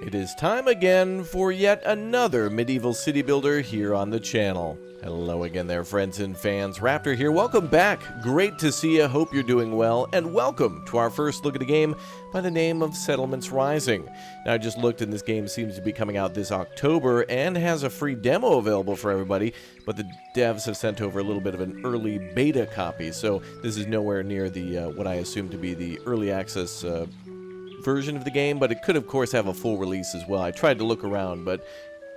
It is time again for yet another medieval city builder here on the channel. Hello again there, friends and fans. Raptor here. Welcome back. Great to see you. Hope you're doing well. And welcome to our first look at a game by the name of Settlements Rising. Now, I just looked and this game seems to be coming out this October and has a free demo available for everybody, but the devs have sent over a little bit of an early beta copy. So this is nowhere near the what I assume to be the early access version of the game, but it could of course have a full release as well. I tried to look around, but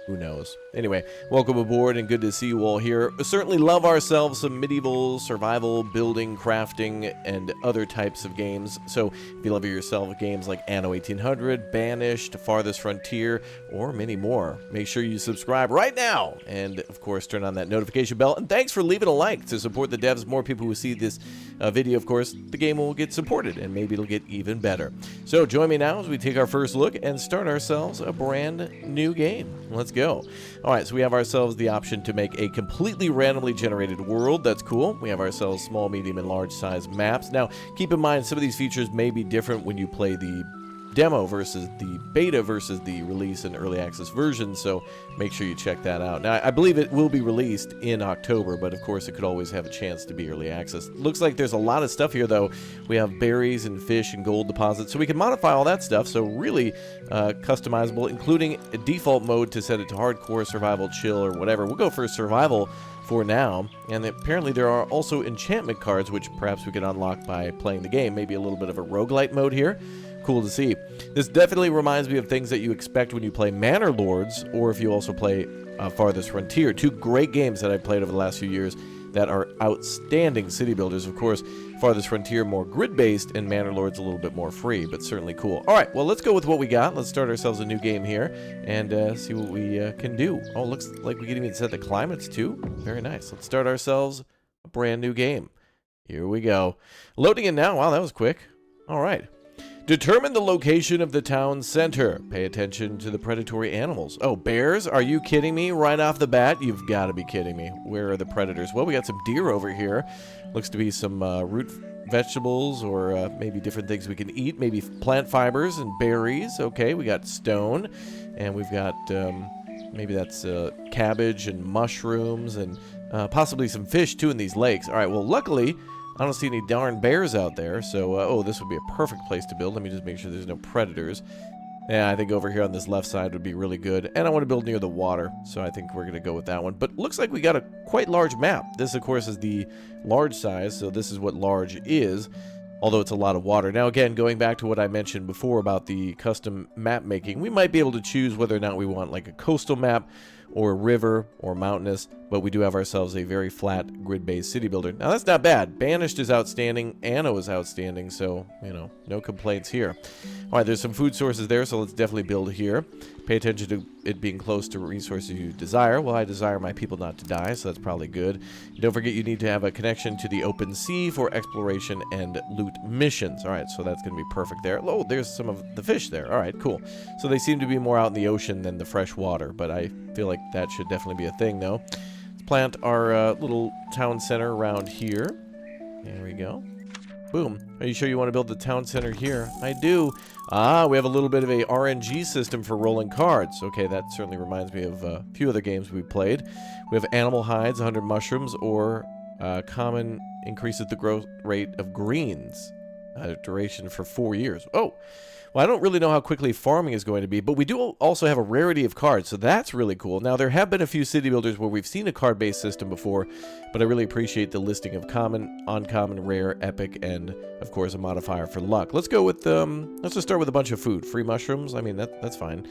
who knows. Anyway, welcome aboard and good to see you all here. Certainly love ourselves some medieval survival, building, crafting, and other types of games. So if you love yourself games like Anno 1800, Banished, Farthest Frontier, or many more, make sure you subscribe right now. And of course, turn on that notification bell. And thanks for leaving a like to support the devs. More people who see this video, of course, the game will get supported and maybe it'll get even better. So join me now as we take our first look and start ourselves a brand new game. Let's go. All right, so we have ourselves the option to make a completely randomly generated world. That's cool. We have ourselves small, medium, and large size maps. Now, keep in mind some of these features may be different when you play the demo versus the beta versus the release and early access version, so make sure you check that out. Now, I believe it will be released in October, but of course it could always have a chance to be early access. Looks like there's a lot of stuff here, though. We have berries and fish and gold deposits, so we can modify all that stuff, so really customizable, including a default mode to set it to hardcore, survival, chill, or whatever. We'll go for survival for now, and apparently there are also enchantment cards, which perhaps we could unlock by playing the game. Maybe a little bit of a roguelite mode here. Cool to see. This definitely reminds me of things that you expect when you play Manor Lords, or if you also play Farthest Frontier. Two great games that I've played over the last few years that are outstanding city builders. Of course, Farthest Frontier more grid-based, and Manor Lords a little bit more free, but certainly cool. All right, well, let's go with what we got. Let's start ourselves a new game here and see what we can do. Oh, looks like we can even set the climates too. Very nice. Let's start ourselves a brand new game. Here we go. Loading in now. Wow, that was quick. All right. Determine the location of the town center. Pay attention to the predatory animals. Oh, bears? Are you kidding me? Right off the bat? You've got to be kidding me. Where are the predators? Well, we got some deer over here. Looks to be some root vegetables or maybe different things we can eat. Maybe plant fibers and berries. Okay, we got stone. And we've got, maybe that's cabbage and mushrooms and possibly some fish, too, in these lakes. All right, well, luckily I don't see any darn bears out there, so, oh, this would be a perfect place to build. Let me just make sure there's no predators. Yeah, I think over here on this left side would be really good. And I want to build near the water, so I think we're going to go with that one. But looks like we got a quite large map. This, of course, is the large size, so this is what large is, although it's a lot of water. Now, again, going back to what I mentioned before about the custom map making, we might be able to choose whether or not we want like a coastal map or river or mountainous, but we do have ourselves a very flat grid-based city builder. Now, that's not bad. Banished is outstanding. Anno is outstanding, so, you know, no complaints here. All right, there's some food sources there, so let's definitely build here. Pay attention to it being close to resources you desire. Well, I desire my people not to die, so that's probably good. Don't forget you need to have a connection to the open sea for exploration and loot missions. All right, so that's going to be perfect there. Oh, there's some of the fish there. All right, cool. So they seem to be more out in the ocean than the fresh water, but I feel like that should definitely be a thing, though. Let's plant our little town center around here. There we go. Boom. Are you sure you want to build the town center here? I do. Ah, we have a little bit of a RNG system for rolling cards. Okay, that certainly reminds me of a few other games we played. We have animal hides, 100 mushrooms, or common increases the growth rate of greens. Duration for 4 years. Oh, well, I don't really know how quickly farming is going to be, but we do also have a rarity of cards, so that's really cool. Now, there have been a few city builders where we've seen a card-based system before, but I really appreciate the listing of common, uncommon, rare, epic, and, of course, a modifier for luck. Let's go with, let's just start with a bunch of food. Free mushrooms, I mean, that's fine.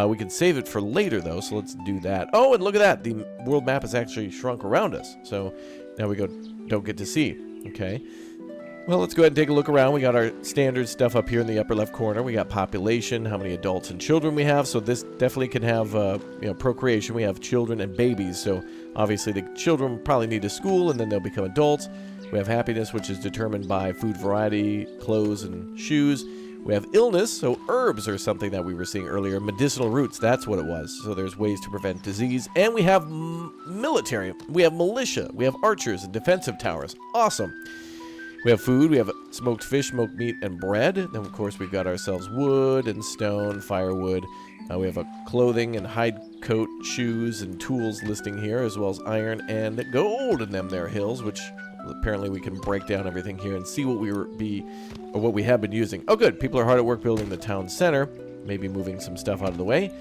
We can save it for later, though, so let's do that. Oh, and look at that. The world map has actually shrunk around us, so now we don't get to see. Okay. Well, let's go ahead and take a look around. We got our standard stuff up here in the upper left corner. We got population, how many adults and children we have. So this definitely can have, you know, procreation. We have children and babies. So obviously the children probably need a school and then they'll become adults. We have happiness, which is determined by food variety, clothes, and shoes. We have illness, so herbs are something that we were seeing earlier. Medicinal roots, that's what it was. So there's ways to prevent disease. And we have military. We have militia. We have archers and defensive towers. Awesome. We have food. We have smoked fish, smoked meat, and bread. Then, of course, we've got ourselves wood and stone, firewood. We have a clothing and hide coat, shoes, and tools listing here, as well as iron and gold in them there hills, which apparently we can break down everything here and see what what we have been using. Oh, good. People are hard at work building the town center, maybe moving some stuff out of the way.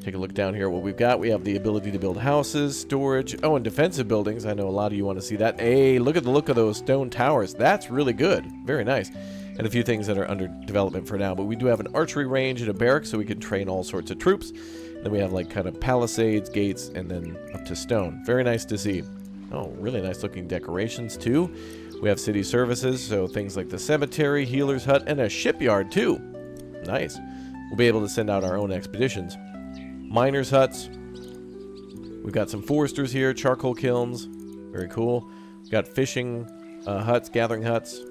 Take a look down here at what we've got. We have the ability to build houses, storage, and defensive buildings. I know a lot of you want to see that. Hey, look at the look of those stone towers. That's really good. Very nice. And a few things that are under development for now. But we do have an archery range and a barracks, so we can train all sorts of troops. Then we have like kind of palisades, gates, and then up to stone. Very nice to see. Oh, really nice looking decorations too. We have city services, so things like the cemetery, healer's hut, and a shipyard too. Nice. We'll be able to send out our own expeditions. Miners' huts. We've got some foresters here, charcoal kilns. Very cool. We've got fishing huts, gathering huts.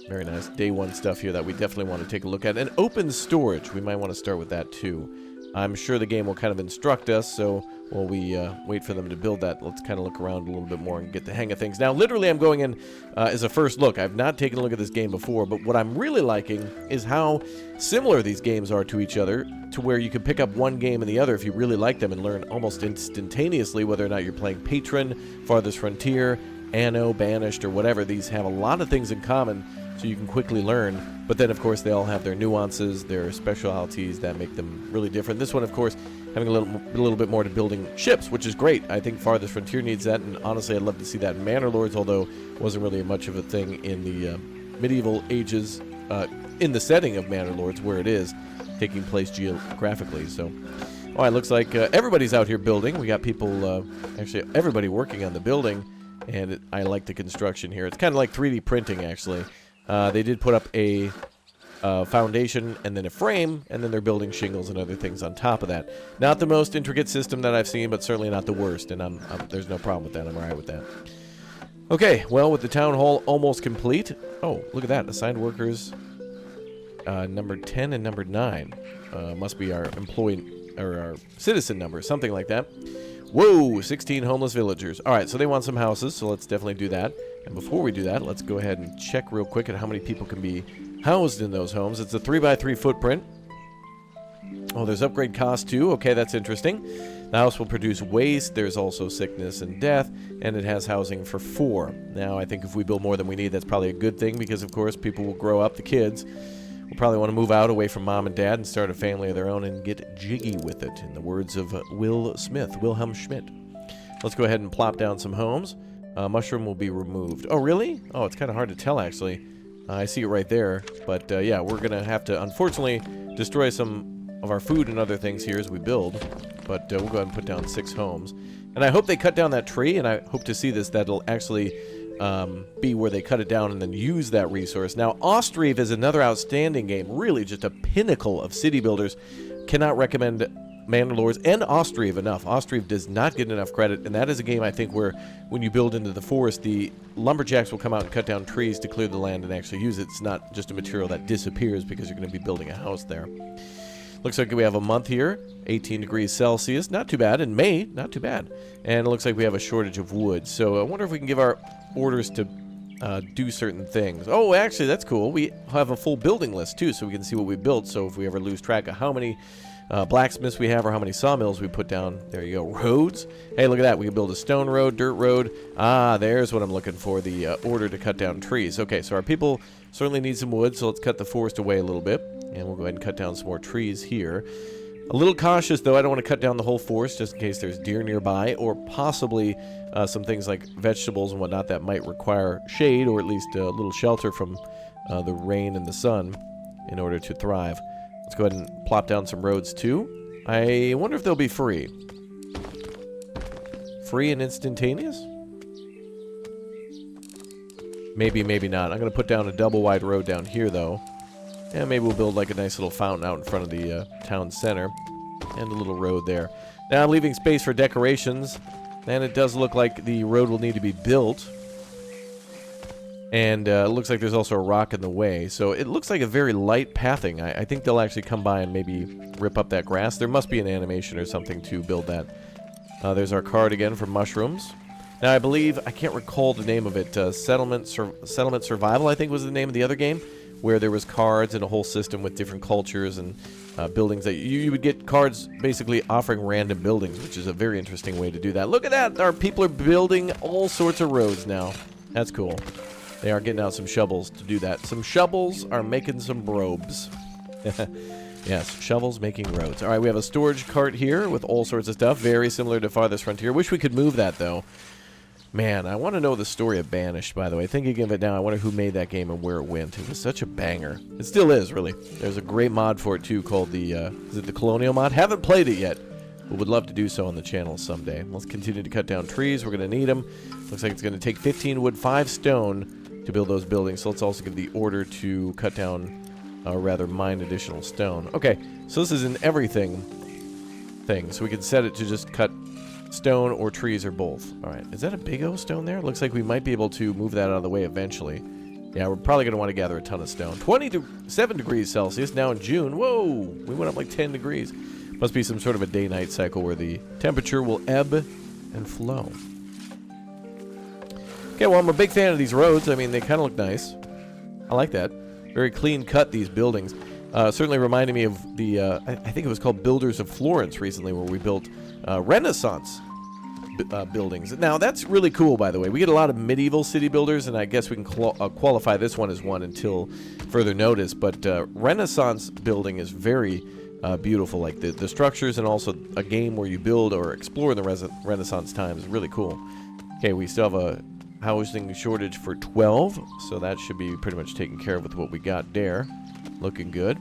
Very nice. Day one stuff here that we definitely want to take a look at. And open storage. We might want to start with that too. I'm sure the game will kind of instruct us, so while we wait for them to build that, let's kind of look around a little bit more and get the hang of things. Now, literally, I'm going in as a first look. I've not taken a look at this game before, but what I'm really liking is how similar these games are to each other, to where you can pick up one game and the other if you really like them and learn almost instantaneously whether or not you're playing Patron, Farthest Frontier, Anno, Banished, or whatever. These have a lot of things in common, so you can quickly learn. But then, of course, they all have their nuances, their specialities that make them really different. This one, of course, having a little bit more to building ships, which is great. I think Farthest Frontier needs that, and honestly, I'd love to see that in Manor Lords, although it wasn't really much of a thing in the medieval ages, in the setting of Manor Lords, where it is taking place geographically. So, all right, looks like everybody's out here building. We got people, actually, everybody working on the building, and I like the construction here. It's kind of like 3D printing, actually. They did put up a foundation and then a frame, and then they're building shingles and other things on top of that. Not the most intricate system that I've seen, but certainly not the worst, and there's no problem with that. I'm all right with that. Okay, well, with the town hall almost complete. Oh, look at that. Assigned workers number 10 and number 9. Must be our employee or our citizen number, something like that. Whoa, 16 homeless villagers. All right, so they want some houses, so let's definitely do that. And before we do that, let's go ahead and check real quick at how many people can be housed in those homes. It's a 3x3 footprint. Oh, there's upgrade cost too. Okay, that's interesting. The house will produce waste. There's also sickness and death, and it has housing for 4. Now, I think if we build more than we need, that's probably a good thing because, of course, people will grow up. The kids will probably want to move out away from mom and dad and start a family of their own and get jiggy with it, in the words of Wilhelm Schmidt. Let's go ahead and plop down some homes. Mushroom will be removed. Oh, really? Oh, it's kind of hard to tell, actually. I see it right there. But, yeah, we're going to have to, unfortunately, destroy some of our food and other things here as we build. But we'll go ahead and put down 6 homes. And I hope they cut down that tree, and I hope to see this. That'll actually be where they cut it down and then use that resource. Now, Ostriv is another outstanding game. Really just a pinnacle of city builders. Cannot recommend Manor Lords and Ostriv enough. Ostriv does not get enough credit, and that is a game, I think, where when you build into the forest, the lumberjacks will come out and cut down trees to clear the land and actually use it. It's not just a material that disappears because you're going to be building a house there. Looks like we have a month here, 18 degrees Celsius. Not too bad. In May, not too bad. And it looks like we have a shortage of wood. So I wonder if we can give our orders to do certain things. Oh, actually, that's cool. We have a full building list, too, so we can see what we built. So if we ever lose track of how many blacksmiths we have or how many sawmills we put down. There you go. Roads. Hey, look at that. We can build a stone road, dirt road. Ah, there's what I'm looking for, the order to cut down trees. Okay, so our people certainly need some wood, so let's cut the forest away a little bit. And we'll go ahead and cut down some more trees here. A little cautious, though. I don't want to cut down the whole forest just in case there's deer nearby or possibly some things like vegetables and whatnot that might require shade or at least a little shelter from the rain and the sun in order to thrive. Let's go ahead and plop down some roads, too. I wonder if they'll be free. Free and instantaneous? Maybe, maybe not. I'm going to put down a double-wide road down here, though. And maybe we'll build like a nice little fountain out in front of the town center. And a little road there. Now I'm leaving space for decorations. And it does look like the road will need to be built. And it looks like there's also a rock in the way. So it looks like a very light pathing. I think they'll actually come by and maybe rip up that grass. There must be an animation or something to build that. There's our card again for mushrooms. Now, I believe, I can't recall the name of it, Settlement Survival, I think was the name of the other game, where there was cards and a whole system with different cultures and buildings that you would get cards basically offering random buildings, which is a very interesting way to do that. Look at that! Our people are building all sorts of roads now. That's cool. They are getting out some shovels to do that. Some shovels are making some robes. Yes, shovels making roads. All right, we have a storage cart here with all sorts of stuff, very similar to Farthest Frontier. Wish we could move that, though. Man, I want to know the story of Banished, by the way. Thinking of it now, I wonder who made that game and where it went. It was such a banger. It still is, really. There's a great mod for it, too, called the, is it the Colonial mod? Haven't played it yet, but would love to do so on the channel someday. Let's continue to cut down trees. We're going to need them. Looks like it's going to take 15 wood, 5 stone to build those buildings. So let's also give the order to cut down, rather mine additional stone. Okay, so this is an everything thing. So we can set it to just cut stone or trees or both. All right, is that a big O stone there? Looks like we might be able to move that out of the way eventually. Yeah, we're probably going to want to gather a ton of stone. 27 degrees Celsius now in June. Whoa, we went up like 10 degrees. Must be some sort of a day-night cycle where the temperature will ebb and flow. Okay, well, I'm a big fan of these roads. I mean, they kind of look nice. I like that. Very clean cut, these buildings. Certainly reminded me of the, I think it was called Builders of Florence recently, where we built Renaissance buildings. Now, that's really cool, by the way. We get a lot of medieval city builders, and I guess we can qualify this one as one until further notice. But Renaissance building is very beautiful. Like the structures and also a game where you build or explore in the Renaissance times is really cool. Okay, we still have a housing shortage for 12, so that should be pretty much taken care of with what we got there. Looking good.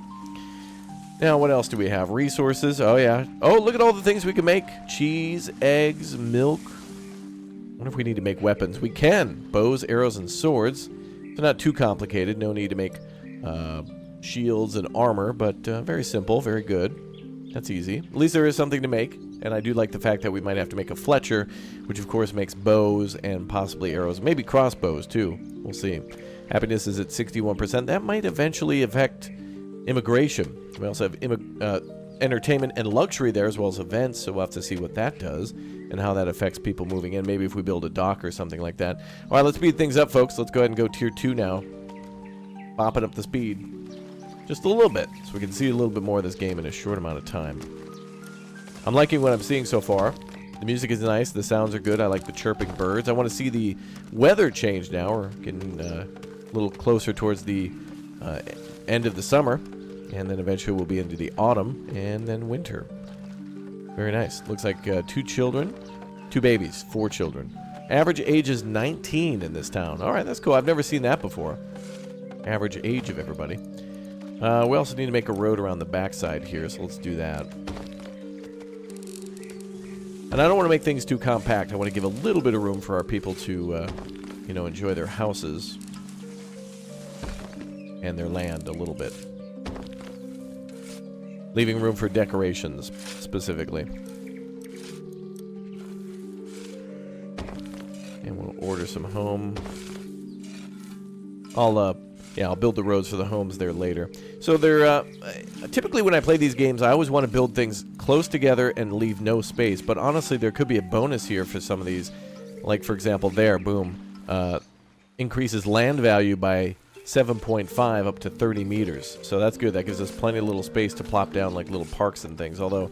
Now, what else do we have? Resources. Oh, yeah. Oh, look at all the things we can make. Cheese, eggs, milk. I wonder if we need to make weapons. We can. Bows, arrows, and swords. They're not too complicated. No need to make shields and armor, but very simple, very good. That's easy. At least there is something to make. And I do like the fact that we might have to make a Fletcher, which of course makes bows and possibly arrows. Maybe crossbows, too. We'll see. Happiness is at 61%. That might eventually affect immigration. We also have entertainment and luxury there, as well as events, so we'll have to see what that does and how that affects people moving in. Maybe if we build a dock or something like that. All right, let's speed things up, folks. Let's go ahead and go tier 2 now. Bopping up the speed just a little bit, so we can see a little bit more of this game in a short amount of time. I'm liking what I'm seeing so far. The music is nice. The sounds are good. I like the chirping birds. I want to see the weather change now. We're getting a little closer towards the end of the summer. And then eventually we'll be into the autumn and then winter. Very nice. Looks like 2 children. 2 babies. 4 children. Average age is 19 in this town. All right, that's cool. I've never seen that before. Average age of everybody. We also need to make a road around the backside here, so let's do that. And I don't want to make things too compact. I want to give a little bit of room for our people to, you know, enjoy their houses and their land a little bit. Leaving room for decorations, specifically. And we'll order some home. I'll build the roads for the homes there later. So they're, typically when I play these games, I always want to build things close together and leave no space. But honestly, there could be a bonus here for some of these. Like, for example, there, boom. Increases land value by 7.5 up to 30 meters. So that's good. That gives us plenty of little space to plop down like little parks and things. Although,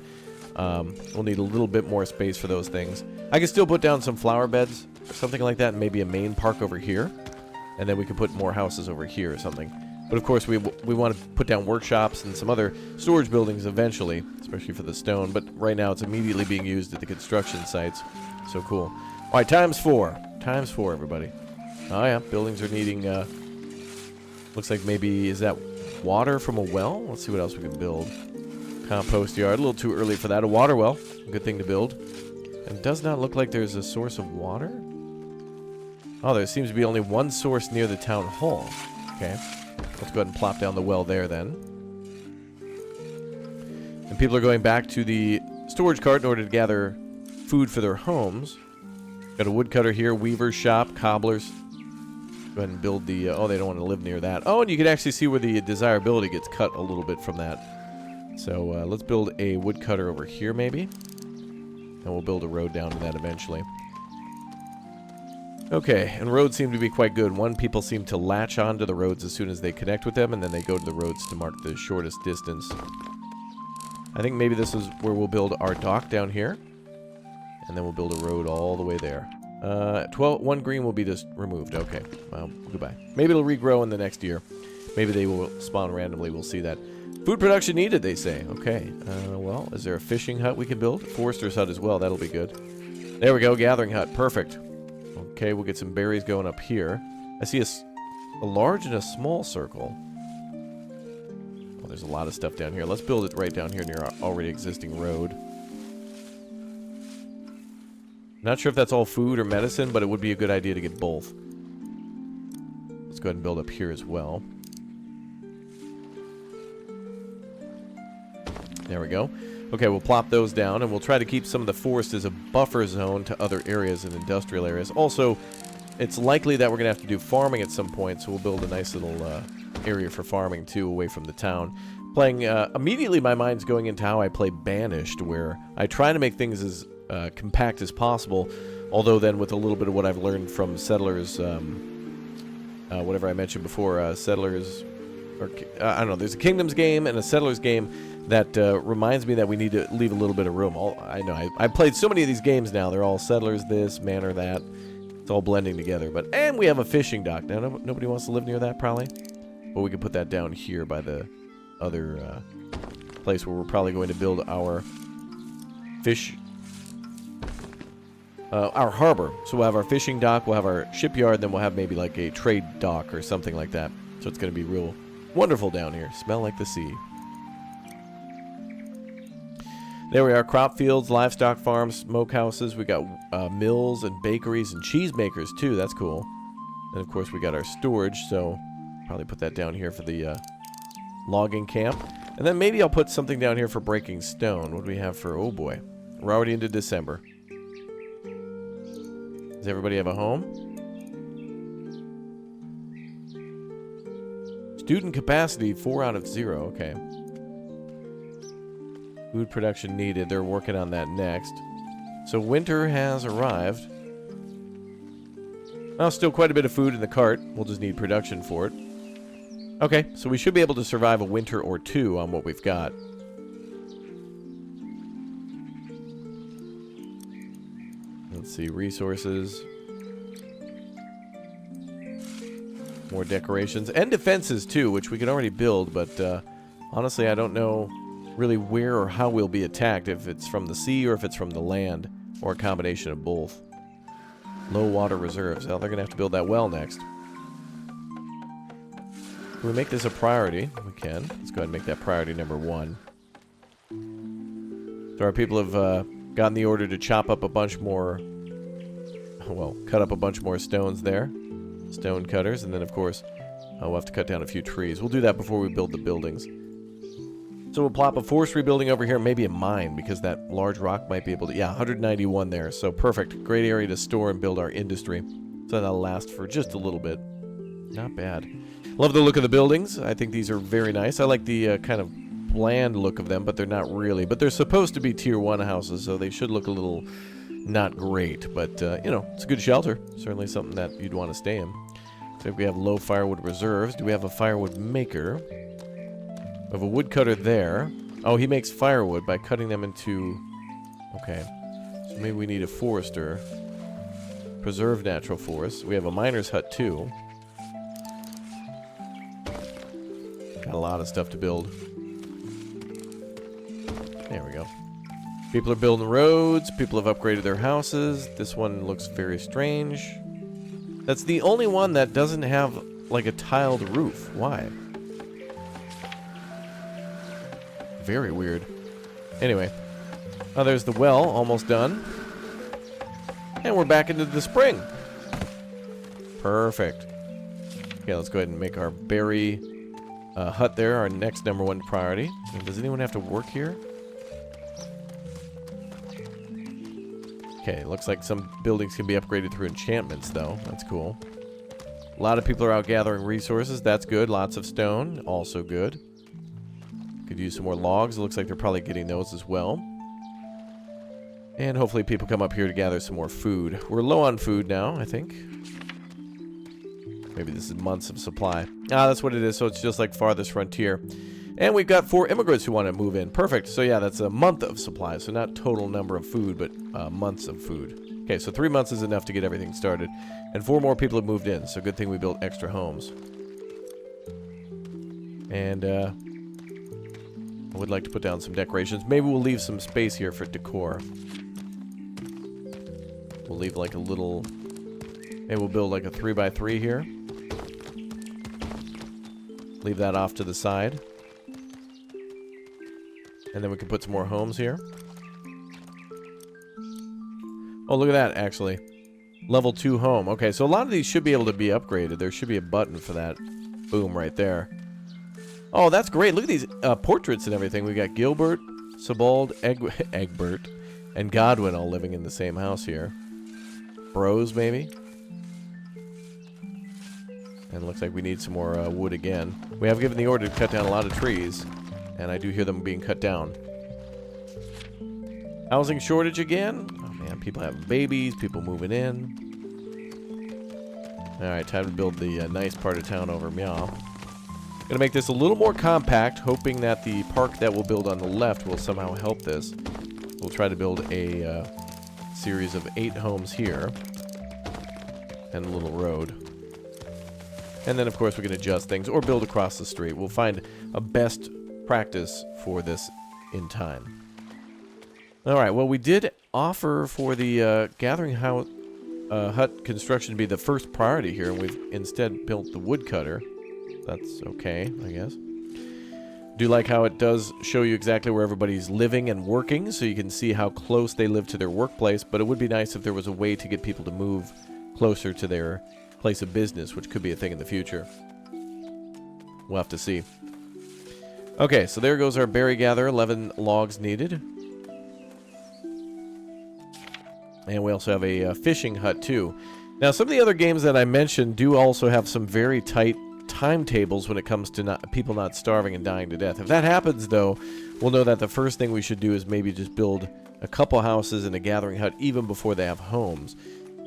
we'll need a little bit more space for those things. I can still put down some flower beds, something like that, and maybe a main park over here. And then we could put more houses over here or something. But of course, we want to put down workshops and some other storage buildings eventually, especially for the stone. But right now, it's immediately being used at the construction sites. So cool. All right, times 4. Times 4, everybody. Oh, yeah, buildings are needing, looks like maybe, is that water from a well? Let's see what else we can build. Compost yard, a little too early for that. A water well, a good thing to build. And it does not look like there's a source of water. Oh, there seems to be only one source near the town hall. Okay. Let's go ahead and plop down the well there then. And people are going back to the storage cart in order to gather food for their homes. Got a woodcutter here, weaver's shop, cobblers. Go ahead and build the... oh, they don't want to live near that. Oh, and you can actually see where the desirability gets cut a little bit from that. So let's build a woodcutter over here maybe. And we'll build a road down to that eventually. Okay, and roads seem to be quite good. People seem to latch onto the roads as soon as they connect with them, and then they go to the roads to mark the shortest distance. I think maybe this is where we'll build our dock down here, and then we'll build a road all the way there. 1 green will be just removed. Okay, well, goodbye. Maybe it'll regrow in the next year. Maybe they will spawn randomly. We'll see that. Food production needed, they say. Okay, well, is there a fishing hut we can build? Forester's hut as well. That'll be good. There we go, gathering hut. Perfect. Okay, we'll get some berries going up here. I see a large and a small circle. Oh, there's a lot of stuff down here. Let's build it right down here near our already existing road. Not sure if that's all food or medicine, but it would be a good idea to get both. Let's go ahead and build up here as well. There we go. Okay, we'll plop those down, and we'll try to keep some of the forest as a buffer zone to other areas and industrial areas. Also, it's likely that we're going to have to do farming at some point, so we'll build a nice little area for farming, too, away from the town. Playing, immediately my mind's going into how I play Banished, where I try to make things as compact as possible, although then with a little bit of what I've learned from Settlers, whatever I mentioned before, Settlers, or I don't know, there's a Kingdoms game and a Settlers game that reminds me that we need to leave a little bit of room. I know, I've played so many of these games now. They're all Settlers this, Manor that. It's all blending together. And we have a fishing dock. Now, nobody wants to live near that, probably. But we can put that down here by the other place where we're probably going to build our our harbor. So we'll have our fishing dock, we'll have our shipyard, then we'll have maybe like a trade dock or something like that. So it's going to be real wonderful down here. Smell like the sea. There we are, crop fields, livestock farms, smokehouses. We got mills and bakeries and cheese makers too. That's cool. And of course we got our storage, so probably put that down here for the logging camp. And then maybe I'll put something down here for breaking stone. What do we have for, oh boy, we're already into December. Does everybody have a home? Student capacity, 4 out of 0, okay. Food production needed. They're working on that next. So winter has arrived. Well, still quite a bit of food in the cart. We'll just need production for it. Okay, so we should be able to survive a winter or two on what we've got. Let's see, resources. More decorations. And defenses too, which we can already build, but honestly I don't know really where or how we'll be attacked, if it's from the sea or if it's from the land, or a combination of both. Low water reserves. Well, they're going to have to build that well next. Can we make this a priority? We can. Let's go ahead and make that priority number 1. So our people have gotten the order to chop up a bunch more, well, cut up a bunch more stones there. Stone cutters, and then of course we'll have to cut down a few trees. We'll do that before we build the buildings. So we'll plop a forestry building over here, maybe a mine, because that large rock might be able to... Yeah, 191 there, so perfect. Great area to store and build our industry. So that'll last for just a little bit. Not bad. Love the look of the buildings. I think these are very nice. I like the kind of bland look of them, but they're not really. But they're supposed to be tier 1 houses, so they should look a little not great. But, you know, it's a good shelter. Certainly something that you'd want to stay in. So we have low firewood reserves. Do we have a firewood maker? We have a woodcutter there. Oh, he makes firewood by cutting them into... Okay. So maybe we need a forester. Preserve natural forests. We have a miner's hut, too. Got a lot of stuff to build. There we go. People are building roads. People have upgraded their houses. This one looks very strange. That's the only one that doesn't have, like, a tiled roof. Why? Very weird. Anyway. Oh, there's the well. Almost done. And we're back into the spring. Perfect. Okay, let's go ahead and make our berry hut there our next number 1 priority. And does anyone have to work here? Okay, looks like some buildings can be upgraded through enchantments, though. That's cool. A lot of people are out gathering resources. That's good. Lots of stone. Also good. Could use some more logs. It looks like they're probably getting those as well. And hopefully people come up here to gather some more food. We're low on food now, I think. Maybe this is months of supply. Ah, that's what it is. So it's just like farthest frontier. And we've got 4 immigrants who want to move in. Perfect. So yeah, that's a month of supply. So not total number of food, but months of food. Okay, so 3 months is enough to get everything started. And 4 more people have moved in. So good thing we built extra homes. And I would like to put down some decorations. Maybe we'll leave some space here for decor. We'll leave like a little... Maybe we'll build like a 3x3 here. Leave that off to the side. And then we can put some more homes here. Oh, look at that, actually. Level 2 home. Okay, so a lot of these should be able to be upgraded. There should be a button for that. Boom, right there. Oh, that's great. Look at these portraits and everything. We got Gilbert, Sebald, Egbert, and Godwin all living in the same house here. Bros, maybe? And it looks like we need some more wood again. We have given the order to cut down a lot of trees, and I do hear them being cut down. Housing shortage again? Oh man, people having babies, people moving in. Alright, time to build the nice part of town over Meow. Gonna make this a little more compact, hoping that the park that we'll build on the left will somehow help this. We'll try to build a series of 8 homes here. And a little road. And then, of course, we can adjust things or build across the street. We'll find a best practice for this in time. All right, well, we did offer for the gathering hut construction to be the first priority here, and we've instead built the woodcutter. That's okay, I guess. Do like how it does show you exactly where everybody's living and working, so you can see how close they live to their workplace, but it would be nice if there was a way to get people to move closer to their place of business, which could be a thing in the future. We'll have to see. Okay, so there goes our berry gather. 11 logs needed. And we also have a fishing hut, too. Now, some of the other games that I mentioned do also have some very tight timetables when it comes to people not starving and dying to death. If that happens, though, we'll know that the first thing we should do is maybe just build a couple houses and a gathering hut even before they have homes,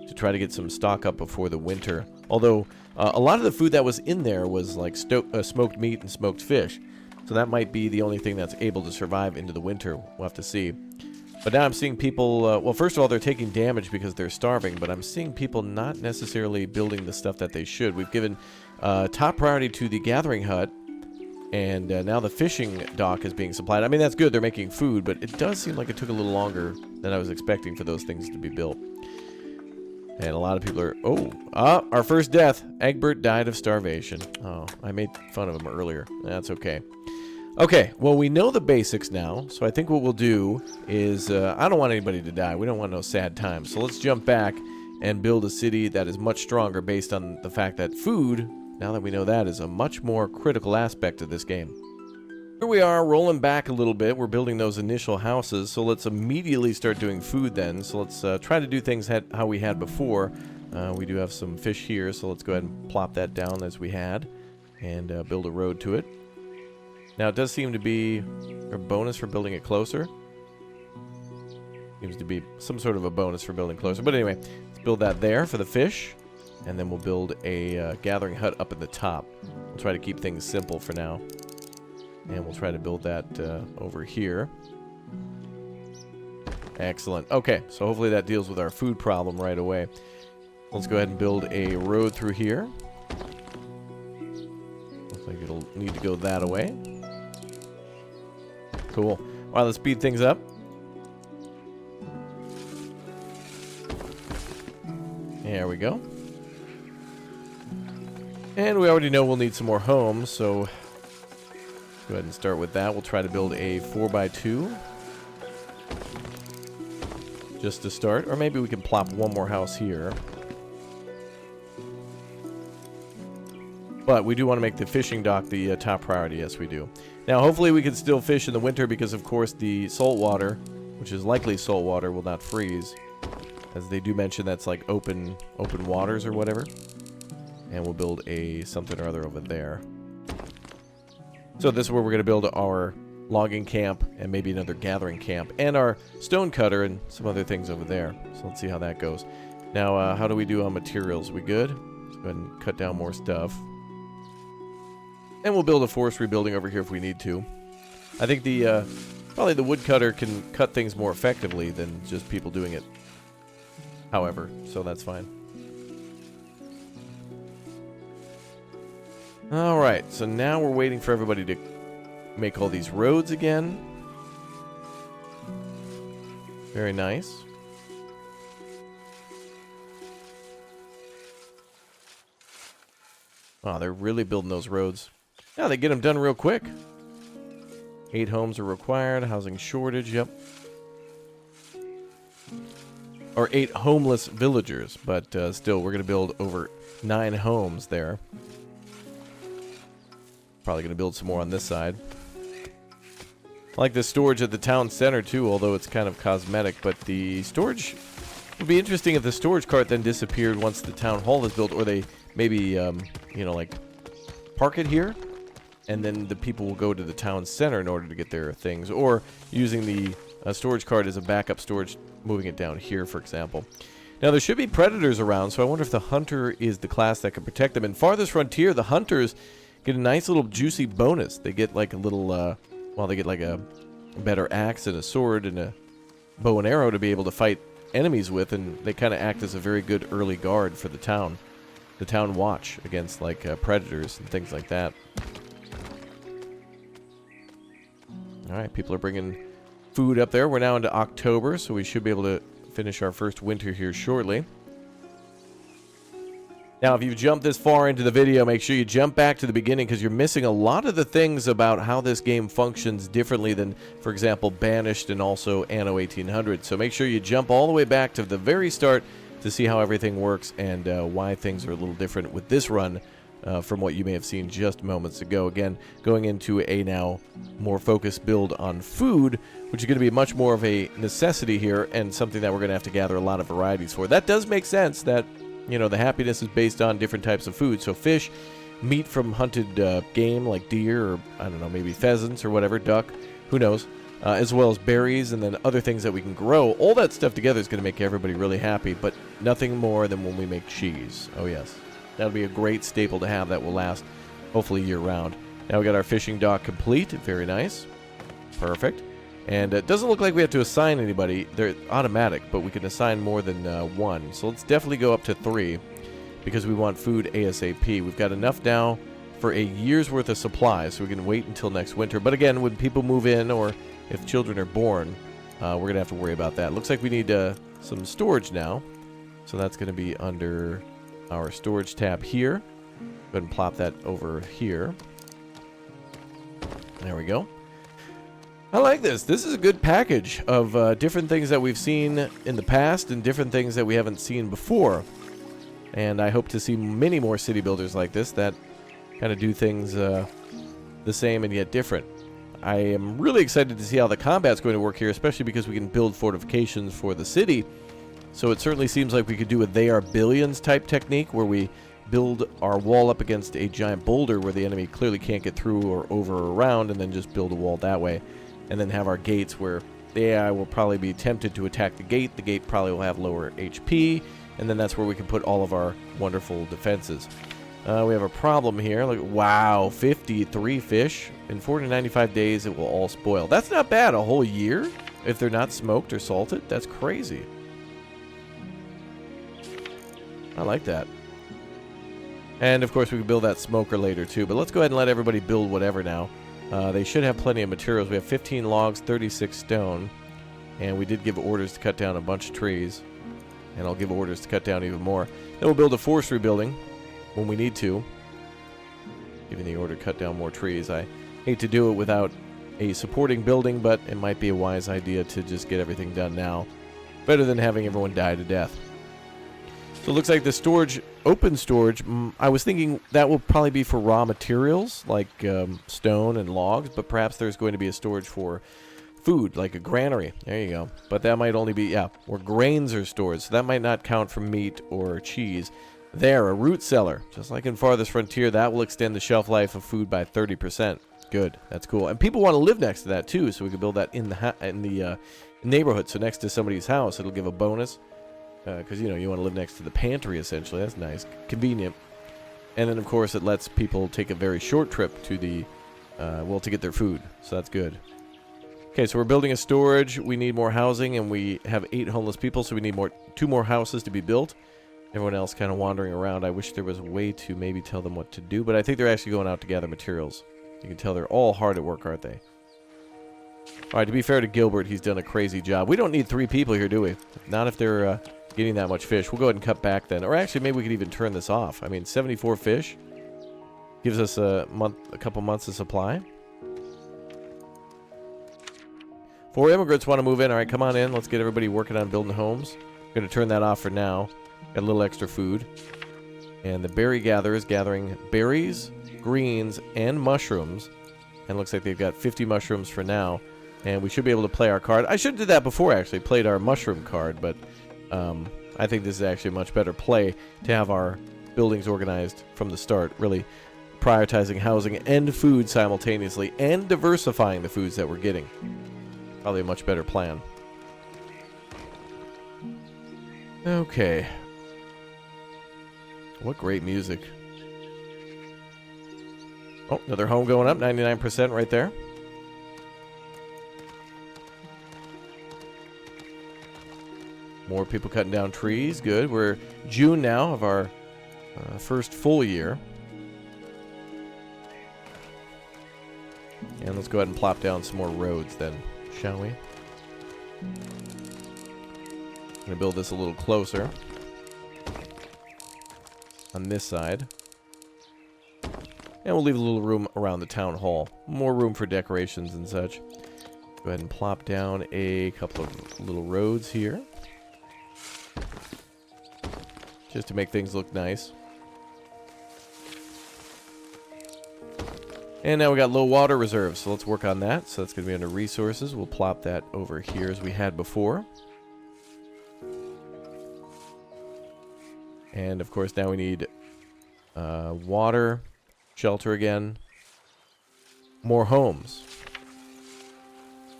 to try to get some stock up before the winter. Although, a lot of the food that was in there was like smoked meat and smoked fish. So that might be the only thing that's able to survive into the winter. We'll have to see. But now I'm seeing people, well, first of all, they're taking damage because they're starving, but I'm seeing people not necessarily building the stuff that they should. We've given top priority to the gathering hut, and now the fishing dock is being supplied. I mean, that's good. They're making food, but it does seem like it took a little longer than I was expecting for those things to be built. And a lot of people are... our first death. Egbert died of starvation. Oh, I made fun of him earlier. That's okay. Okay, well, we know the basics now, so I think what we'll do is... I don't want anybody to die. We don't want no sad times. So let's jump back and build a city that is much stronger based on the fact that food, now that we know that, is a much more critical aspect of this game. Here we are, rolling back a little bit. We're building those initial houses, so let's immediately start doing food then. So let's try to do things how we had before. We do have some fish here, so let's go ahead and plop that down as we had and build a road to it. Now, it does seem to be a bonus for building it closer. Seems to be some sort of a bonus for building closer. But anyway, let's build that there for the fish, and then we'll build a gathering hut up at the top. We'll try to keep things simple for now. And we'll try to build that over here. Excellent. Okay, so hopefully that deals with our food problem right away. Let's go ahead and build a road through here. Looks like it'll need to go that way. Cool. All right, let's speed things up. There we go. And we already know we'll need some more homes, so... go ahead and start with that. We'll try to build a 4x2 just to start. Or maybe we can plop one more house here. But we do want to make the fishing dock the top priority. Yes, we do. Now, hopefully we can still fish in the winter because, of course, the salt water, which is likely salt water, will not freeze. As they do mention that's like open waters or whatever. And we'll build a something or other over there. So this is where we're going to build our logging camp and maybe another gathering camp, and our stone cutter and some other things over there. So let's see how that goes. Now, how do we do on materials? We good? Let's go ahead and cut down more stuff. And we'll build a forestry building over here if we need to. I think the probably the woodcutter can cut things more effectively than just people doing it. However, so that's fine. Alright, so now we're waiting for everybody to make all these roads again. Very nice. Wow, they're really building those roads. Yeah, they get them done real quick. 8 homes are required. Housing shortage, yep. Or 8 homeless villagers, but still, we're going to build over 9 homes there. Probably going to build some more on this side. I like the storage at the town center, too, although it's kind of cosmetic. But the storage would be interesting if the storage cart then disappeared once the town hall is built, or they maybe, you know, like, park it here, and then the people will go to the town center in order to get their things, or using the storage cart as a backup storage, moving it down here, for example. Now, there should be predators around, so I wonder if the hunter is the class that can protect them. In Farthest Frontier, the hunters get a nice little juicy bonus. They get like a little, well, they get like a better axe and a sword and a bow and arrow to be able to fight enemies with, and they kind of act as a very good early guard for the town watch against like predators and things like that. Alright, people are bringing food up there. We're now into October, so we should be able to finish our first winter here shortly. Now, if you've jumped this far into the video, make sure you jump back to the beginning, because you're missing a lot of the things about how this game functions differently than, for example, Banished and also Anno 1800. So make sure you jump all the way back to the very start to see how everything works and why things are a little different with this run from what you may have seen just moments ago. Again, going into a now more focused build on food, which is going to be much more of a necessity here and something that we're going to have to gather a lot of varieties for. That does make sense that, you know, the happiness is based on different types of food. So fish, meat from hunted game like deer or, I don't know, maybe pheasants or whatever, duck, who knows, as well as berries and then other things that we can grow. All that stuff together is going to make everybody really happy, but nothing more than when we make cheese. Oh, yes. That'll be a great staple to have that will last, hopefully, year-round. Now we got our fishing dock complete. Very nice. Perfect. And it doesn't look like we have to assign anybody. They're automatic, but we can assign more than 1. So let's definitely go up to 3 because we want food ASAP. We've got enough now for a year's worth of supplies, so we can wait until next winter. But again, when people move in or if children are born, we're going to have to worry about that. Looks like we need some storage now. So that's going to be under our storage tab here. Go ahead and plop that over here. There we go. I like this. This is a good package of different things that we've seen in the past and different things that we haven't seen before. And I hope to see many more city builders like this that kind of do things the same and yet different. I am really excited to see how the combat's going to work here, especially because we can build fortifications for the city. So it certainly seems like we could do a They Are Billions type technique where we build our wall up against a giant boulder where the enemy clearly can't get through or over or around, and then just build a wall that way. And then have our gates where the AI will probably be tempted to attack the gate. The gate probably will have lower HP, and then that's where we can put all of our wonderful defenses. We have a problem here. Like, wow, 53 fish. In 495 days, it will all spoil. That's not bad. A whole year? If they're not smoked or salted? That's crazy. I like that. And, of course, we can build that smoker later, too. But let's go ahead and let everybody build whatever now. They should have plenty of materials. We have 15 logs, 36 stone. And we did give orders to cut down a bunch of trees. And I'll give orders to cut down even more. Then we'll build a forestry building when we need to. Giving the order to cut down more trees. I hate to do it without a supporting building, but it might be a wise idea to just get everything done now. Better than having everyone die to death. So it looks like the storage, open storage, I was thinking that will probably be for raw materials, like stone and logs, but perhaps there's going to be a storage for food, like a granary. There you go. But that might only be, yeah, where grains are stored, so that might not count for meat or cheese. There, a root cellar. Just like in Farthest Frontier, that will extend the shelf life of food by 30%. Good. That's cool. And people want to live next to that too, so we can build that in the neighborhood. So next to somebody's house, it'll give a bonus. Because, you want to live next to the pantry, essentially. That's nice. Convenient. And then, of course, it lets people take a very short trip to the, to get their food. So that's good. Okay, so we're building a storage. We need more housing, and we have 8 homeless people, so we need 2 more houses to be built. Everyone else kind of wandering around. I wish there was a way to maybe tell them what to do, but I think they're actually going out to gather materials. You can tell they're all hard at work, aren't they? All right, to be fair to Gilbert, he's done a crazy job. We don't need 3 people here, do we? Not if they're getting that much fish. We'll go ahead and cut back then. Or actually, maybe we could even turn this off. I mean, 74 fish gives us a couple months of supply. 4 immigrants want to move in. All right, come on in. Let's get everybody working on building homes. Going to turn that off for now. Got a little extra food. And the berry gatherer is gathering berries, greens, and mushrooms. And looks like they've got 50 mushrooms for now. And we should be able to play our card. I should have did that before, actually. Played our mushroom card, but I think this is actually a much better play to have our buildings organized from the start. Really prioritizing housing and food simultaneously and diversifying the foods that we're getting. Probably a much better plan. Okay. What great music. Oh, another home going up, 99% right there. More people cutting down trees. Good. We're June now of our first full year. And let's go ahead and plop down some more roads then, shall we? I'm going to build this a little closer on this side. And we'll leave a little room around the town hall. More room for decorations and such. Go ahead and plop down a couple of little roads here. Just to make things look nice. And now we got low water reserves, so let's work on that. So that's going to be under resources. We'll plop that over here as we had before. And of course now we need water, shelter again, more homes.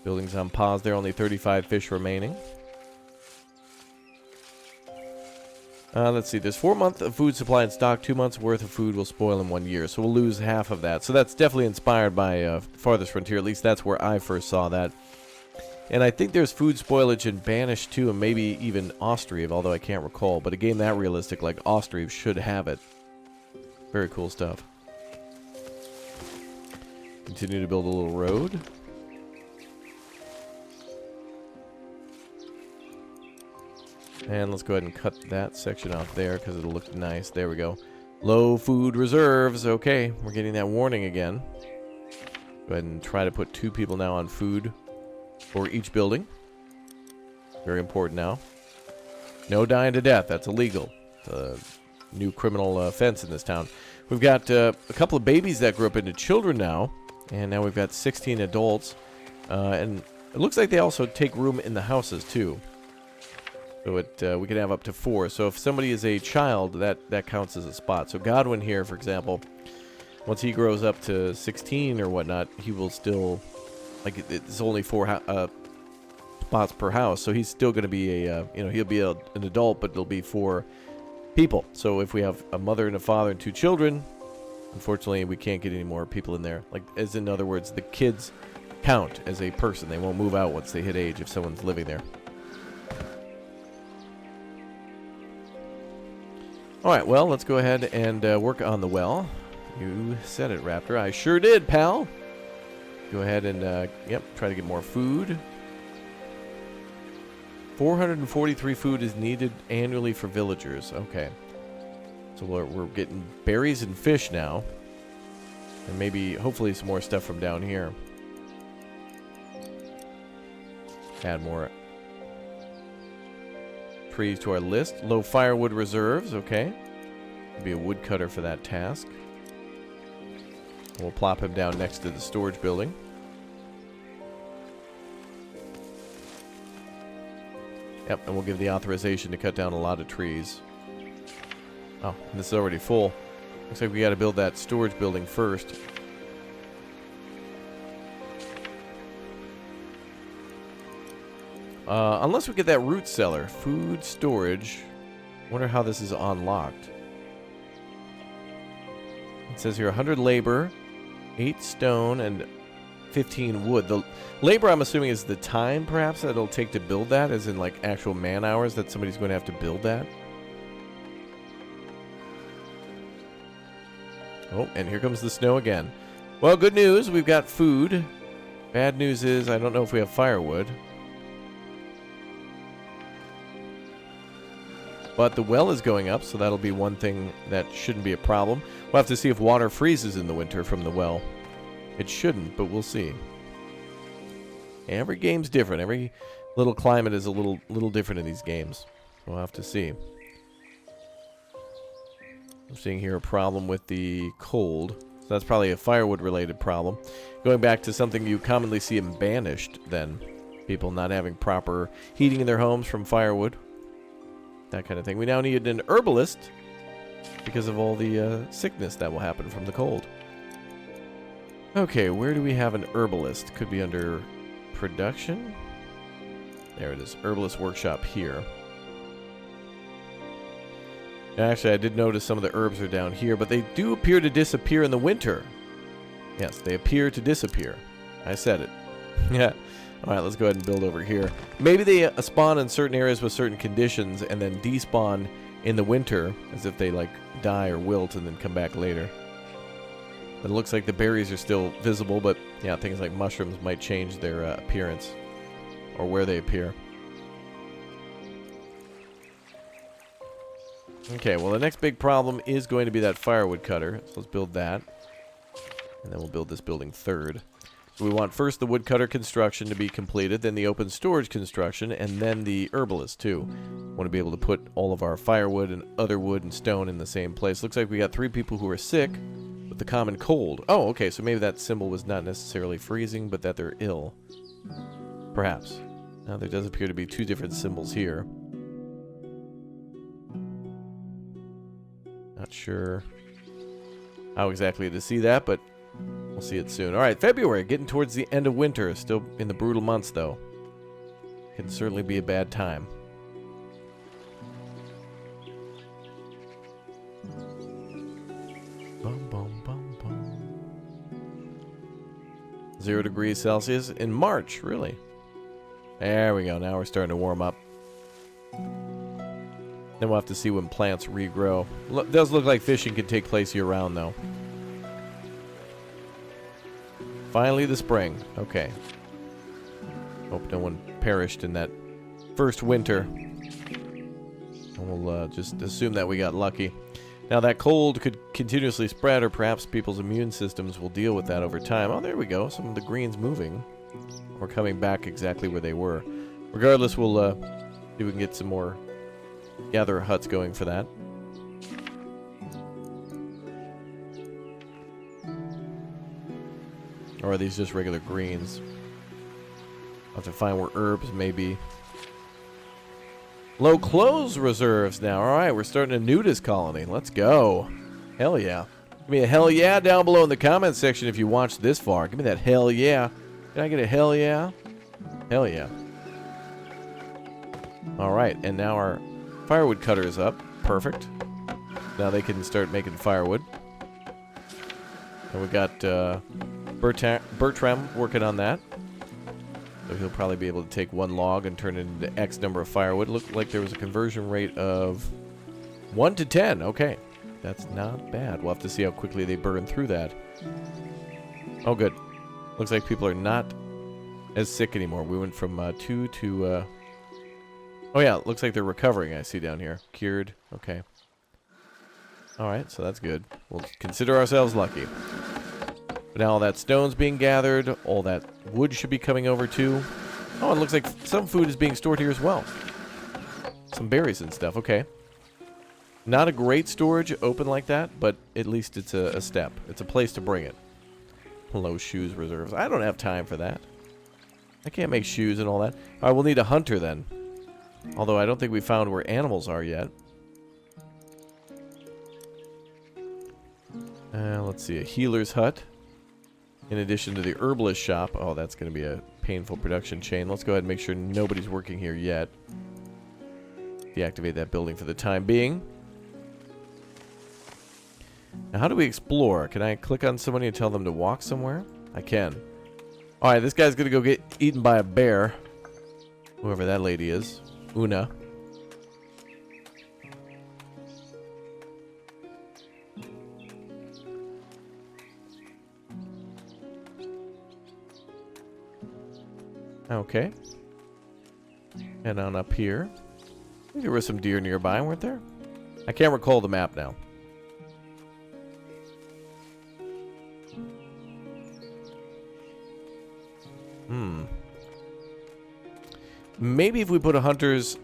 Buildings on pause there, only 35 fish remaining. Let's see, there's 4 months of food supply in stock. 2 months worth of food will spoil in 1 year, so we'll lose half of that. So that's definitely inspired by Farthest Frontier. At least that's where I first saw that. And I think there's food spoilage in Banished too, and maybe even Austrive, although I can't recall. But a game that realistic like Austrive should have it. Very cool stuff. Continue to build a little road. And let's go ahead and cut that section off there because it'll look nice. There we go. Low food reserves. Okay, we're getting that warning again. Go ahead and try to put 2 people now on food for each building. Very important now. No dying to death. That's illegal. New criminal offense in this town. We've got a couple of babies that grew up into children now. And now we've got 16 adults. And it looks like they also take room in the houses too. So we can have up to 4. So if somebody is a child, that counts as a spot. So Godwin here, for example, once he grows up to 16 or whatnot, he will still, like, it's only 4 spots per house. So he's still going to be he'll be an adult, but it'll be 4 people. So if we have a mother and a father and 2 children, unfortunately, we can't get any more people in there. Like, as in other words, the kids count as a person. They won't move out once they hit age if someone's living there. Alright, well, let's go ahead and work on the well. You said it, Raptor. I sure did, pal. Go ahead and, try to get more food. 443 food is needed annually for villagers. Okay. So we're getting berries and fish now. And maybe, hopefully, some more stuff from down here. Add more trees to our list. Low firewood reserves, okay. Be a woodcutter for that task. We'll plop him down next to the storage building. Yep, and we'll give the authorization to cut down a lot of trees. Oh, and this is already full. Looks like we got to build that storage building first. Unless we get that root cellar. Food storage. Wonder how this is unlocked. It says here 100 labor, 8 stone, and 15 wood. The labor, I'm assuming, is the time, perhaps, that it'll take to build that, as in, like, actual man hours that somebody's going to have to build that. Oh, and here comes the snow again. Well, good news, we've got food. Bad news is, I don't know if we have firewood. But the well is going up, so that'll be one thing that shouldn't be a problem. We'll have to see if water freezes in the winter from the well. It shouldn't, but we'll see. Every game's different. Every little climate is a little different in these games. We'll have to see. I'm seeing here a problem with the cold. So that's probably a firewood-related problem. Going back to something you commonly see in Banished, then. People not having proper heating in their homes from firewood. That kind of thing. We now need an herbalist because of all the sickness that will happen from the cold. Okay, where do we have an herbalist? Could be under production. There it is. Herbalist workshop here. Actually, I did notice some of the herbs are down here, but they do appear to disappear in the winter. Yes, they appear to disappear. I said it. Yeah. Alright, let's go ahead and build over here. Maybe they spawn in certain areas with certain conditions and then despawn in the winter, as if they, like, die or wilt and then come back later. But it looks like the berries are still visible, but, yeah, things like mushrooms might change their appearance. Or where they appear. Okay, well, the next big problem is going to be that firewood cutter. So let's build that. And then we'll build this building third. So we want first the woodcutter construction to be completed, then the open storage construction, and then the herbalist too. Want to be able to put all of our firewood and other wood and stone in the same place. Looks like we got 3 people who are sick with the common cold. Oh, okay, so maybe that symbol was not necessarily freezing, but that they're ill. Perhaps. Now there does appear to be 2 different symbols here. Not sure how exactly to see that, but we'll see it soon. Alright, February, getting towards the end of winter. Still in the brutal months, though. Can certainly be a bad time. Bum, bum, bum, bum. 0 degrees Celsius in March, really. There we go. Now we're starting to warm up. Then we'll have to see when plants regrow. Does look like fishing can take place year-round, though. Finally, the spring. Okay. Hope no one perished in that first winter. And we'll just assume that we got lucky. Now, that cold could continuously spread, or perhaps people's immune systems will deal with that over time. Oh, there we go. Some of the green's moving. We're coming back exactly where they were. Regardless, we'll see if we can get some more gatherer huts going for that. Or are these just regular greens? I'll have to find where herbs may be. Low clothes reserves now. Alright, we're starting a nudist colony. Let's go. Hell yeah. Give me a hell yeah down below in the comments section if you watched this far. Give me that hell yeah. Can I get a hell yeah? Hell yeah. Alright, and now our firewood cutter is up. Perfect. Now they can start making firewood. And we got Bertram working on that. So he'll probably be able to take 1 log and turn it into X number of firewood. Looked like there was a conversion rate of 1 to 10. Okay. That's not bad. We'll have to see how quickly they burn through that. Oh, good. Looks like people are not as sick anymore. We went from 2 to... Oh, yeah. It looks like they're recovering, I see down here. Cured. Okay. Alright, so that's good. We'll consider ourselves lucky. But now all that stone's being gathered. All that wood should be coming over too. Oh, it looks like some food is being stored here as well. Some berries and stuff. Okay. Not a great storage open like that, but at least it's a step. It's a place to bring it. Low shoes reserves. I don't have time for that. I can't make shoes and all that. Alright, we'll need a hunter then. Although I don't think we found where animals are yet. Let's see. A healer's hut. In addition to the herbalist shop. Oh, that's going to be a painful production chain. Let's go ahead and make sure nobody's working here yet. Deactivate that building for the time being. Now, how do we explore? Can I click on somebody and tell them to walk somewhere? I can. Alright, this guy's gonna go get eaten by a bear. Whoever that lady is. Una. Okay. Head on up here. I think there were some deer nearby, weren't there? I can't recall the map now. Maybe if we put a hunter's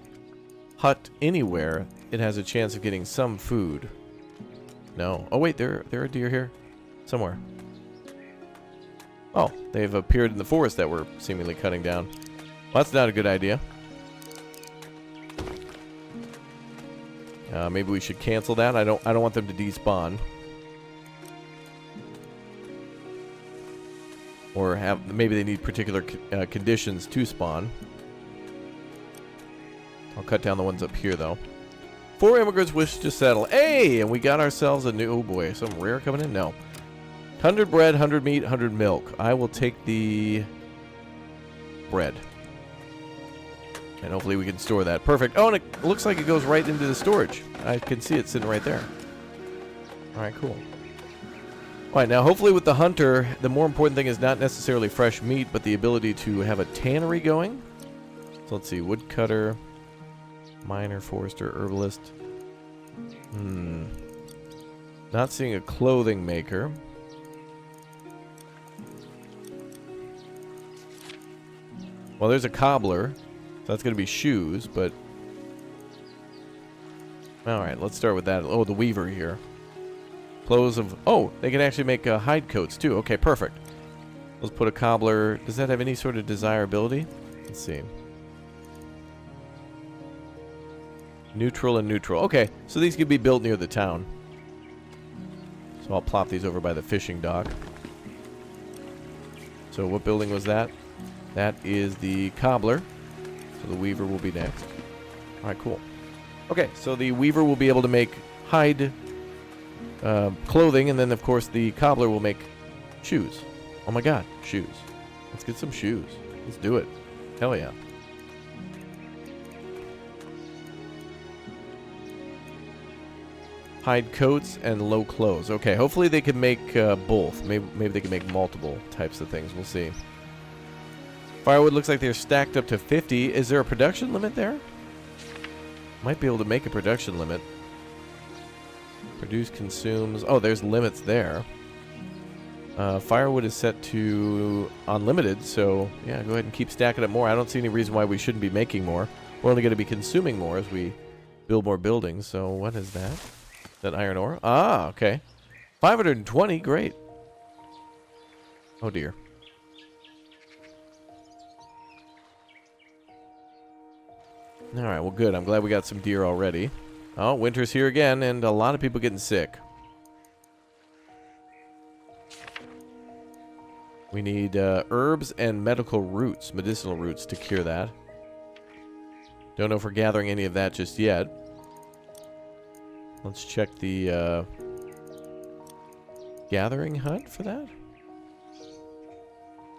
hut anywhere, it has a chance of getting some food. No. Oh wait, there are deer here. Somewhere. Oh, they've appeared in the forest that we're seemingly cutting down. Well, that's not a good idea. Maybe we should cancel that. I don't want them to despawn. Or maybe they need particular conditions to spawn. I'll cut down the ones up here, though. 4 immigrants wish to settle. Hey! And we got ourselves a new... Oh, boy. Something rare coming in? No. 100 bread, 100 meat, 100 milk. I will take the bread. And hopefully we can store that. Perfect. Oh, and it looks like it goes right into the storage. I can see it sitting right there. Alright, cool. Alright, now hopefully with the hunter, the more important thing is not necessarily fresh meat, but the ability to have a tannery going. So let's see. Woodcutter... Miner, forester, herbalist. Not seeing a clothing maker. Well, there's a cobbler. So that's going to be shoes, but... Alright, let's start with that. Oh, the weaver here. Clothes of... Oh, they can actually make hide coats, too. Okay, perfect. Let's put a cobbler... Does that have any sort of desirability? Let's see. Neutral and neutral. Okay, so these could be built near the town. So I'll plop these over by the fishing dock. So what building was that? That is the cobbler. So the weaver will be next. Alright, cool. Okay, so the weaver will be able to make hide clothing, and then of course the cobbler will make shoes. Oh my god, shoes. Let's get some shoes. Let's do it. Hell yeah. Hide coats and low clothes. Okay, hopefully they can make both. Maybe they can make multiple types of things. We'll see. Firewood looks like they're stacked up to 50. Is there a production limit there? Might be able to make a production limit. Produce, consumes. Oh, there's limits there. Firewood is set to unlimited, so yeah, go ahead and keep stacking up more. I don't see any reason why we shouldn't be making more. We're only going to be consuming more as we build more buildings. So what is that? That iron ore? Ah, okay. 520, great. Oh dear. Alright, well good. I'm glad we got some deer already. Oh, winter's here again, and a lot of people getting sick. We need herbs and medicinal roots to cure that. Don't know if we're gathering any of that just yet. Let's check the gathering hut for that.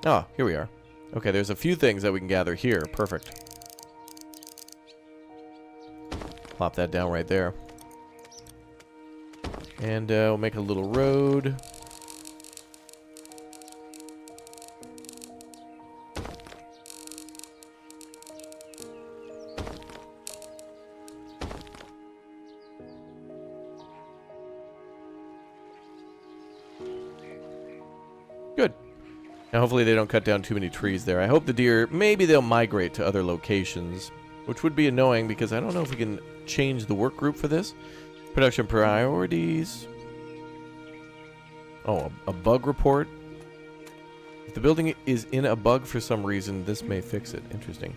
Oh, here we are. Okay, there's a few things that we can gather here. Perfect. Plop that down right there. And we'll make a little road. Good. Now hopefully they don't cut down too many trees there. I hope the deer, maybe they'll migrate to other locations, which would be annoying because I don't know if we can change the work group for this. Production priorities. Oh, a bug report. If the building is in a bug for some reason, this may fix it. Interesting.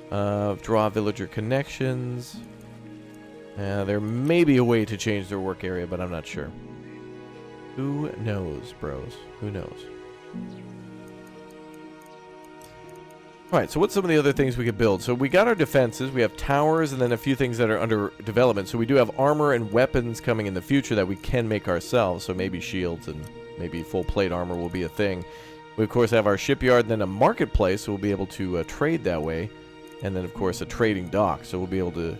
Draw villager connections. There may be a way to change their work area, but I'm not sure. Who knows, bros? Who knows? All right, so what's some of the other things we could build? So we got our defenses. We have towers and then a few things that are under development. So we do have armor and weapons coming in the future that we can make ourselves. So maybe shields and maybe full plate armor will be a thing. We, of course, have our shipyard and then a marketplace, so we'll be able to trade that way. And then, of course, a trading dock. So we'll be able to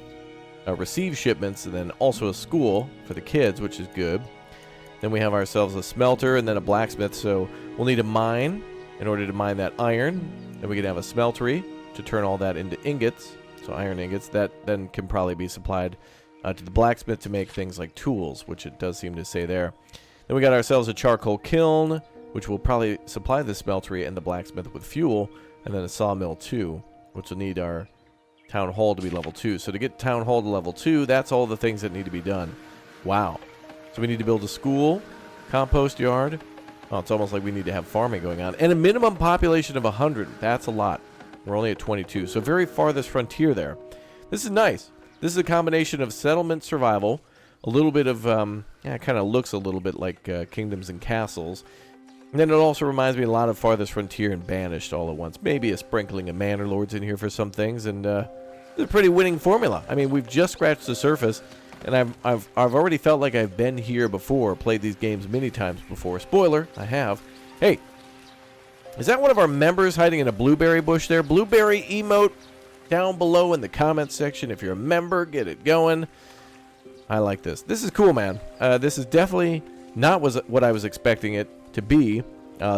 receive shipments and then also a school for the kids, which is good. Then we have ourselves a smelter and then a blacksmith. So we'll need a mine in order to mine that iron. Then we can have a smeltery to turn all that into ingots. So iron ingots. That then can probably be supplied to the blacksmith to make things like tools, which it does seem to say there. Then we got ourselves a charcoal kiln, which will probably supply the smeltery and the blacksmith with fuel. And then a sawmill too, which will need our town hall to be level 2. So to get town hall to level 2, that's all the things that need to be done. Wow. So we need to build a school, compost yard. Oh, it's almost like we need to have farming going on. And a minimum population of 100. That's a lot. We're only at 22. So very farthest frontier there. This is nice. This is a combination of settlement survival. A little bit of, it kind of looks a little bit like Kingdoms and Castles. And then it also reminds me a lot of Farthest Frontier and Banished all at once. Maybe a sprinkling of Manor Lords in here for some things. And it's a pretty winning formula. I mean, we've just scratched the surface. And I've already felt like I've been here before, played these games many times before. Spoiler, I have. Hey, is that one of our members hiding in a blueberry bush there? Blueberry emote down below in the comments section. If you're a member, get it going. I like this. This is cool, man. This is definitely not what I was expecting it to be.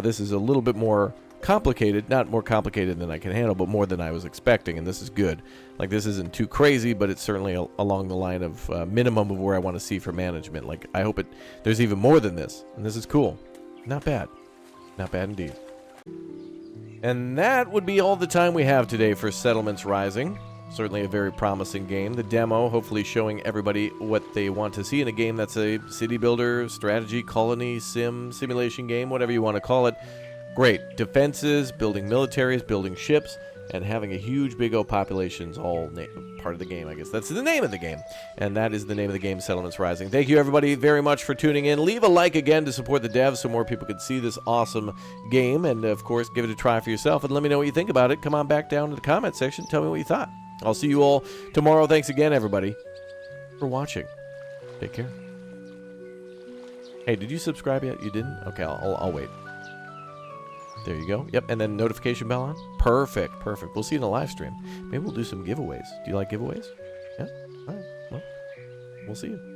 This is a little bit more complicated. Not more complicated than I can handle, but more than I was expecting, and this is good. Like, this isn't too crazy, but it's certainly along the line of minimum of where I want to see for management. Like, I hope there's even more than this, and this is cool. Not bad. Not bad indeed. And that would be all the time we have today for Settlements Rising. Certainly a very promising game. The demo hopefully showing everybody what they want to see in a game that's a city builder, strategy, colony, simulation game, whatever you want to call it. Great. Defenses, building militaries, building ships, and having a huge big old population's all part of the game, I guess. That's the name of the game. And that is the name of the game, Settlements Rising. Thank you, everybody, very much for tuning in. Leave a like again to support the devs so more people can see this awesome game. And, of course, give it a try for yourself and let me know what you think about it. Come on back down to the comment section. Tell me what you thought. I'll see you all tomorrow. Thanks again, everybody, for watching. Take care. Hey, did you subscribe yet? You didn't? Okay, I'll wait. There you go. Yep, and then notification bell on. Perfect, perfect. We'll see you in the live stream. Maybe we'll do some giveaways. Do you like giveaways? Yeah? All right. Well, we'll see you.